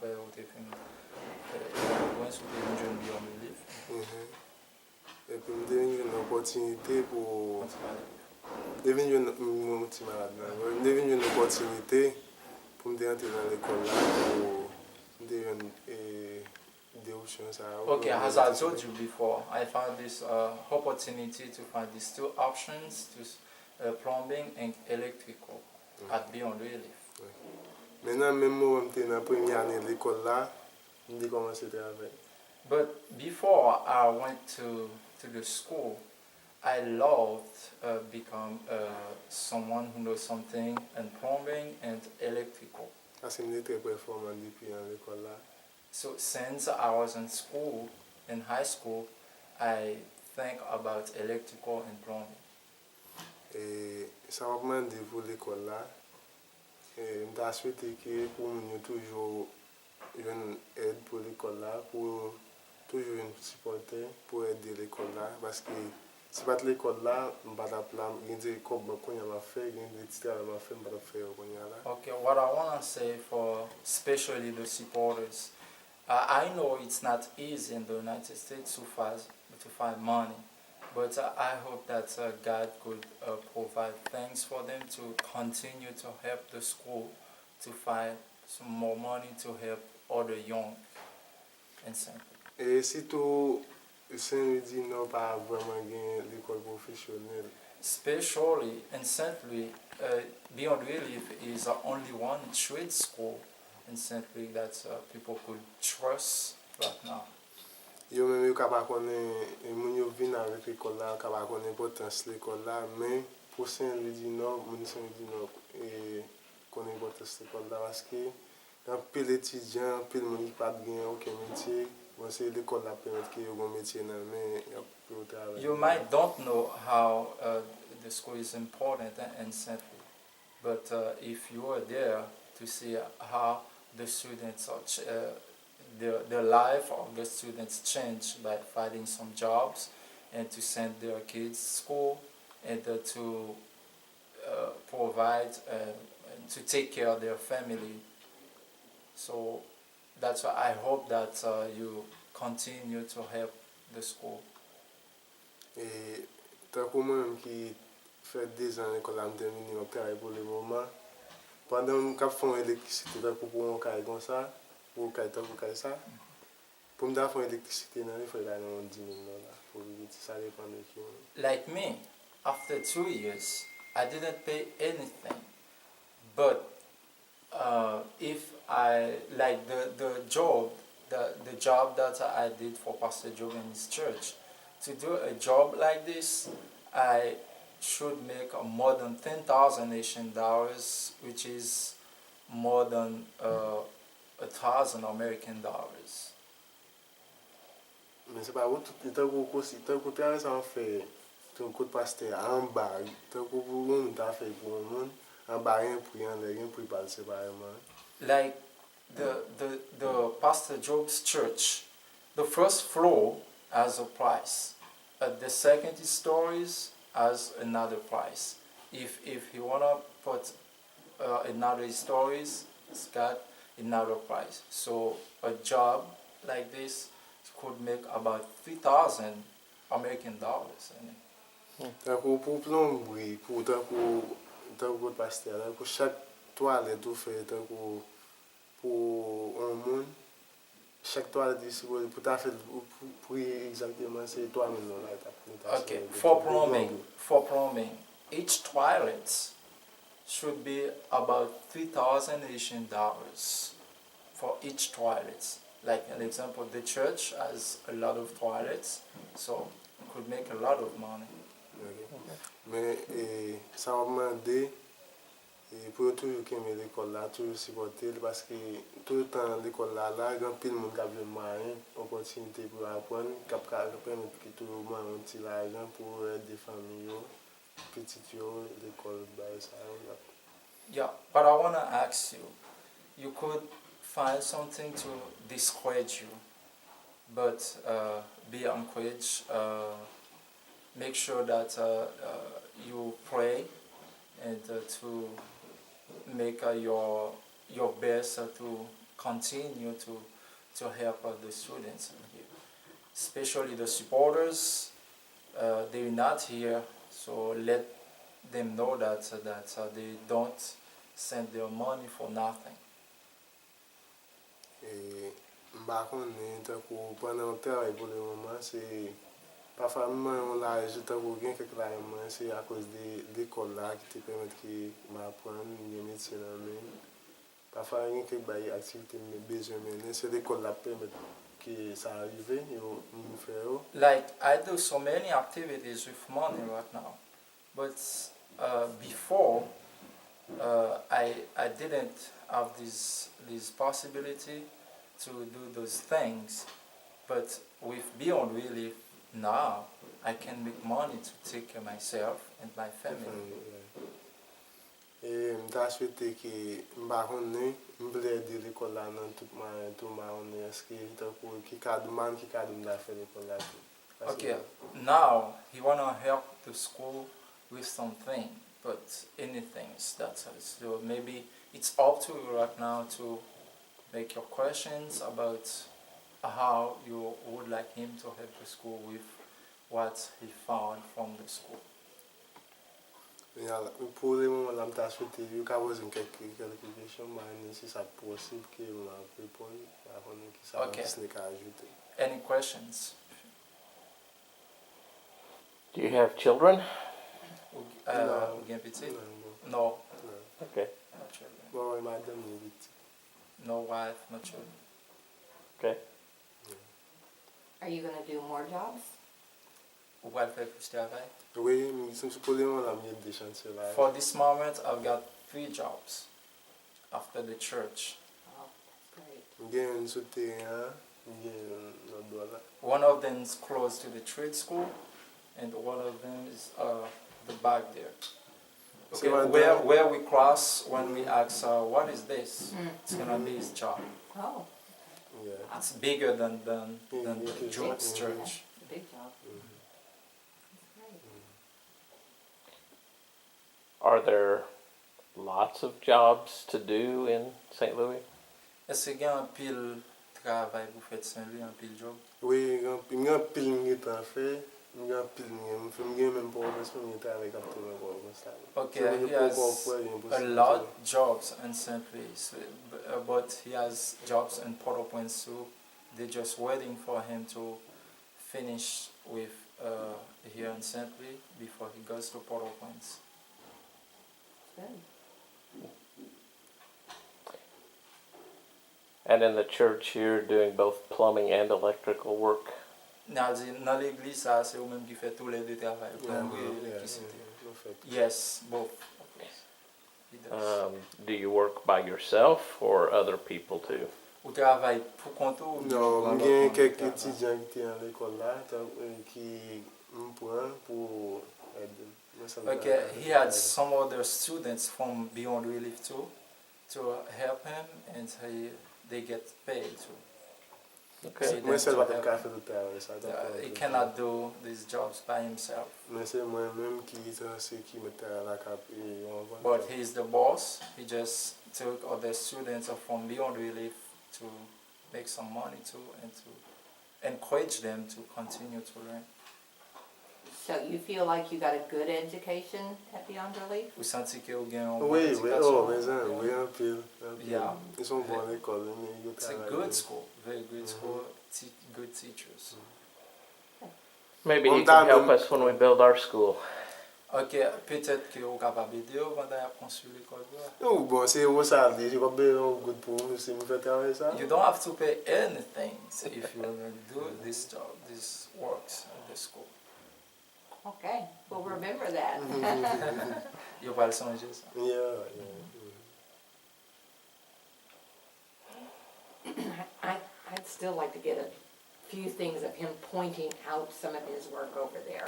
après ou t'es fin loin sous tes jeunes beyond the live. Et puis, je devine une opportunité pour. Continue. Devine mon petit malade. Je devine une opportunité pour me entrer dans l'école là, pour devine des options. Okay, as I told you before, I found this opportunity to find these two options, to plumbing and electrical at Beyond Relief. Maintenant, même moi, je suis dans la première année de l'école là, je commencé à travailler. But before I went to the school, I loved become someone who knows something in plumbing and electrical. Parce que je suis très performant depuis l'école là. So since I was in school, in high school, I think about electrical and plumbing. Et ça m'a demandé pour l'école là. Et je me souhaité que pour nous toujours une aide pour l'école là, pour toujours une supporter pour aider l'école là. Parce que si pas l'école là, je ne vais pas plan, il y a des choses que je vais faire, il y a des petites choses que je vais faire, je vais faire là. Okay, what I want to say for especially the supporters, I know it's not easy in the United States to find money, but I hope that God could provide things for them to continue to help the school to find some more money to help other young and simple. Et surtout, Saint-Louis n'a pas vraiment gagné l'école professionnelle. Especially in St. Louis, Beyond Relief is the only one trade school in St. Louis that people could trust right now. Yo même yo capable connaître moun yo vinn avec l'école là, capable connaître l'importance de l'école là, mais pour Saint-Louis du Nord, moun Saint-Louis du Nord et connaît l'importance de l'école là parce que dans pile étudiant, pile moun qui pas gain aucun métier, bon c'est l'école là permet que yo gon métier nan mais y a pour travailler. You might don't know how the school is important in St. Louis, but if you are there to see how the students are the life of the students change by finding some jobs and to send their kids to school and to provide and to take care of their family. So that's why I hope that you continue to help the school. Et tant que moi-même qui fait 2 ans à l'école là, je termine mon travail pour le moment. Pendant que je fais l'électricité pour mon carré comme ça, pour carré ça, pour me faire l'électricité, il faut gagner $10,000 pour ça dépend de qui. Like me, after 2 years, I didn't pay anything. But if I like the job that I did for Pastor Joe in his church, to do a job like this, I should make more than 10,000 Haitian dollars, which is more than 1,000 American dollars. Mais c'est pas où tant que travail ça en fait, tant que pasteur en bas, tant que vous t'a fait pour le monde, en bas rien pour pas séparément. Like the Pastor Job's church, the first floor has a price. The second stories has another price. If you wanna put another stories, it's got another price. So a job like this could make about 3,000 American dollars. Tant que pour plomberie, pour tant que pasteur, pour chaque toilette tout fait tant que pour un monde, chaque toilette ici pour ta fait pour exactement c'est $3,000. Okay, for plumbing, each toilet should be about 3,000 Haitian dollars for each toilet. Like an example, the church has a lot of toilets, so it could make a lot of money. Mais ça m'a demandé pour toujours aimer l'école là, toujours supporter parce que tout le temps l'école là, il y a un peu de monde qui a besoin d'opportunités pour apprendre, qui permettre que tout le monde ait un petit argent pour aider des familles, petites l'école, ça. Yeah, but I want to ask you, you could find something to discourage you, but be encouraged. Make sure that you pray and to make your best to continue to help the students in here, especially the supporters. They're not here, so let them know that they don't send their money for nothing. Et par contre, pendant le travail pour le moment, c'est parfois même on l'a ajouté pour bien quelque chose, c'est à cause de l'école là qui te permet de m'apprendre les métiers là même. Parfois il y a quelques activités mais besoin mener, c'est l'école là permet que ça arrive et on fait. Like I do so many activities with money right now, but before I didn't have this possibility to do those things, but with Beyond Relief now I can make money to take care of myself and my family. Et je souhaité que je voulais aider l'école là dans tout ma est-ce que qui cadre qui cadre de faire l'école là. Okay, now he wanna help the school with something, but anything that's so maybe it's up to you right now to make your questions about how you would like him to help the school with what he found from the school. Pour le moment, je souhaité que vous poser quelques questions, mais si c'est possible que vous répondez avant que ça soit ajouté. Any questions? Do you have children? No. Again, petit? Non, No, non. Okay. not children. Bon, madame est vite. No wife, no children. Okay. Are you going to do more jobs? Vous pouvez faire plus de travail? Oui, mais pour le moment, il y a des chantiers là. For this moment, I've got 3 jobs after the church. Oh, that's great. Il y a un souterrain, il y a un autre là. One of them is close to the trade school, and one of them is the back there. Okay, So where we cross when we ask, what is this? It's gonna be his job. Oh, Yeah. It's bigger than the Okay. George's church. a big job. That's great. Are there lots of jobs to do in St. Louis? Est-ce qu'il y a un pile travail pour faire de Saint-Louis, un pile job? Oui, il y a un pile de temps fait. Il y a un pile de même pour le travail capté Okay, he has a lot of jobs in St. Louis, but he has jobs in Port-au-Prince too. They're just waiting for him to finish with here in St. Louis before he goes to Port-au-Prince. Good. And in the church, you're doing both plumbing and electrical work? Dans l'église, ça, c'est eux-mêmes qui fait tous les deux travail, plomberie et électricité. Yes, both. He does. Um, Do you work by yourself or other people too? Ou travaille pour compte ou bien Non, prend il y a d'autres quelques monde qui travaille? étudiants qui sont à l'école là, qui me prennent pour aider. Okay, he had some other students from Beyond Relief too to help him, and they get paid too. Okay. Moi, c'est le faire le travail, ça. He cannot do these jobs by himself, Mais c'est moi-même qui me à la cap et on va. but he's the boss. He just took other students from Beyond Relief to make some money too, and to encourage them to continue to learn. So you feel like you got a good education at Beyond Relief? Vous sentez que vous avez une bonne Oui, éducation? mais ça, oui, un pile. Yeah. Ils sont bons à l'école, mais ils It's a travaillent. good school, very good school, good teachers. Maybe On you can time help in- us when we build our school. Ok, peut-être que vous êtes capable d'aider pendant que construire l'école. Oh, bon, c'est où ça dit, j'ai pas besoin de pour nous si je fais travailler ça. You don't have to pay anything if you want to do this job, this works at the school. Okay, we'll remember that. You will songer ça. Yeah. I'd still like to get a few things of him pointing out some of his work over there.